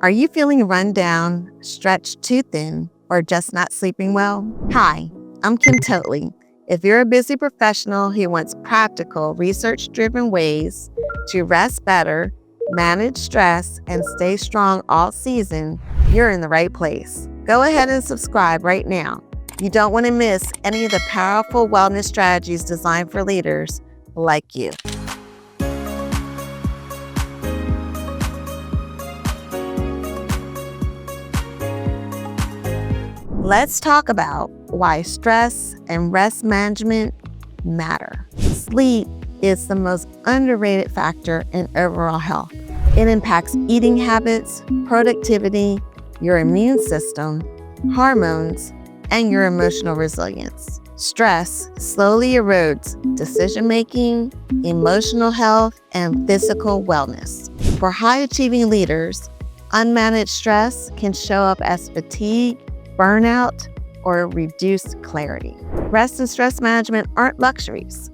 Are you feeling run down, stretched too thin, or just not sleeping well? Hi, I'm Kim Totley. If you're a busy professional who wants practical, research-driven ways to rest better, manage stress, and stay strong all season, you're in the right place. Go ahead and subscribe right now. You don't want to miss any of the powerful wellness strategies designed for leaders like you. Let's talk about why stress and rest management matter. Sleep is the most underrated factor in overall health. It impacts eating habits, productivity, your immune system, hormones, and your emotional resilience. Stress slowly erodes decision-making, emotional health, and physical wellness. For high-achieving leaders, unmanaged stress can show up as fatigue, burnout, or reduced clarity. Rest and stress management aren't luxuries.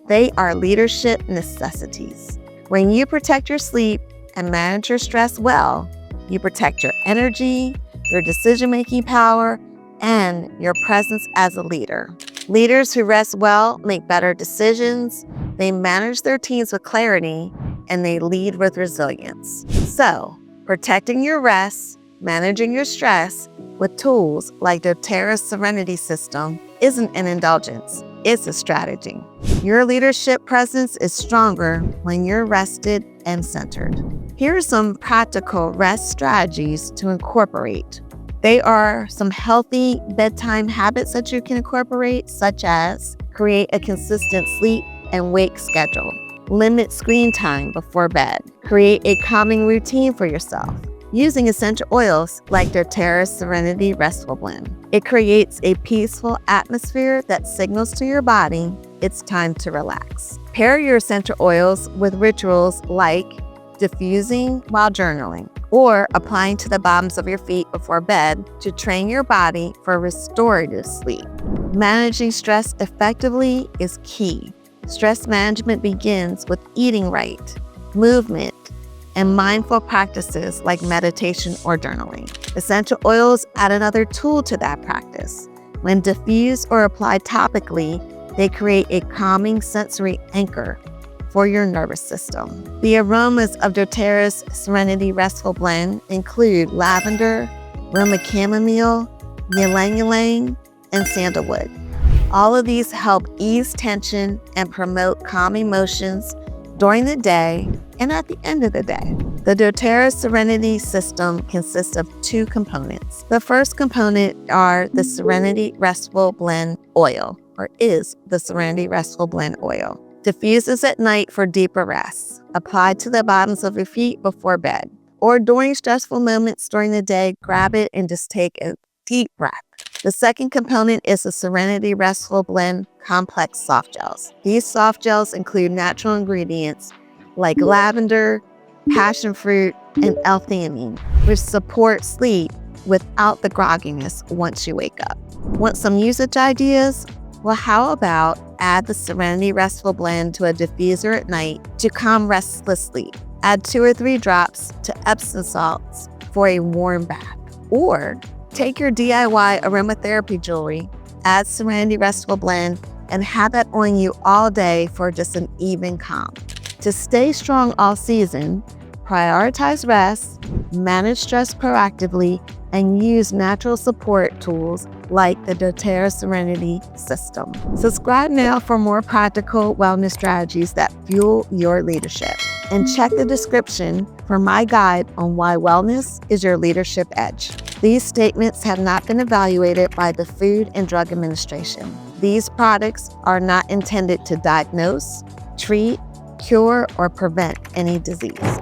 They are leadership necessities. When you protect your sleep and manage your stress well, you protect your energy, your decision-making power, and your presence as a leader. Leaders who rest well make better decisions, they manage their teams with clarity, and they lead with resilience. So, protecting your rest, managing your stress with tools like doTERRA Serenity system isn't an indulgence, it's a strategy. Your leadership presence is stronger when you're rested and centered. Here are some practical rest strategies to incorporate. They are some healthy bedtime habits that you can incorporate, such as create a consistent sleep and wake schedule. Limit screen time before bed. Create a calming routine for yourself using essential oils like doTERRA Serenity Restful Blend. It creates a peaceful atmosphere that signals to your body it's time to relax. Pair your essential oils with rituals like diffusing while journaling or applying to the bottoms of your feet before bed to train your body for restorative sleep. Managing stress effectively is key. Stress management begins with eating right, movement, and mindful practices like meditation or journaling. Essential oils add another tool to that practice. When diffused or applied topically, they create a calming sensory anchor for your nervous system. The aromas of doTERRA's Serenity Restful Blend include lavender, Roma chamomile, ylang ylang, and sandalwood. All of these help ease tension and promote calm emotions during the day and at the end of the day. The doTERRA Serenity system consists of two components. The first component are the Serenity Restful Blend Oil, or is the Serenity Restful Blend Oil. Diffuses at night for deeper rest. Applied to the bottoms of your feet before bed. Or during stressful moments during the day, grab it and just take a deep breath. The second component is the Serenity Restful Blend Complex Softgels. These softgels include natural ingredients like lavender, passion fruit, and L-theanine, which support sleep without the grogginess once you wake up. Want some usage ideas? Well, how about add the Serenity Restful Blend to a diffuser at night to calm restless sleep. Add 2 or 3 drops to Epsom salts for a warm bath. Or take your DIY aromatherapy jewelry, add Serenity Restful Blend, and have that on you all day for just an even calm. To stay strong all season, prioritize rest, manage stress proactively, and use natural support tools like the doTERRA Serenity system. Subscribe now for more practical wellness strategies that fuel your leadership. And check the description for my guide on why wellness is your leadership edge. These statements have not been evaluated by the Food and Drug Administration. These products are not intended to diagnose, treat, cure, or prevent any disease.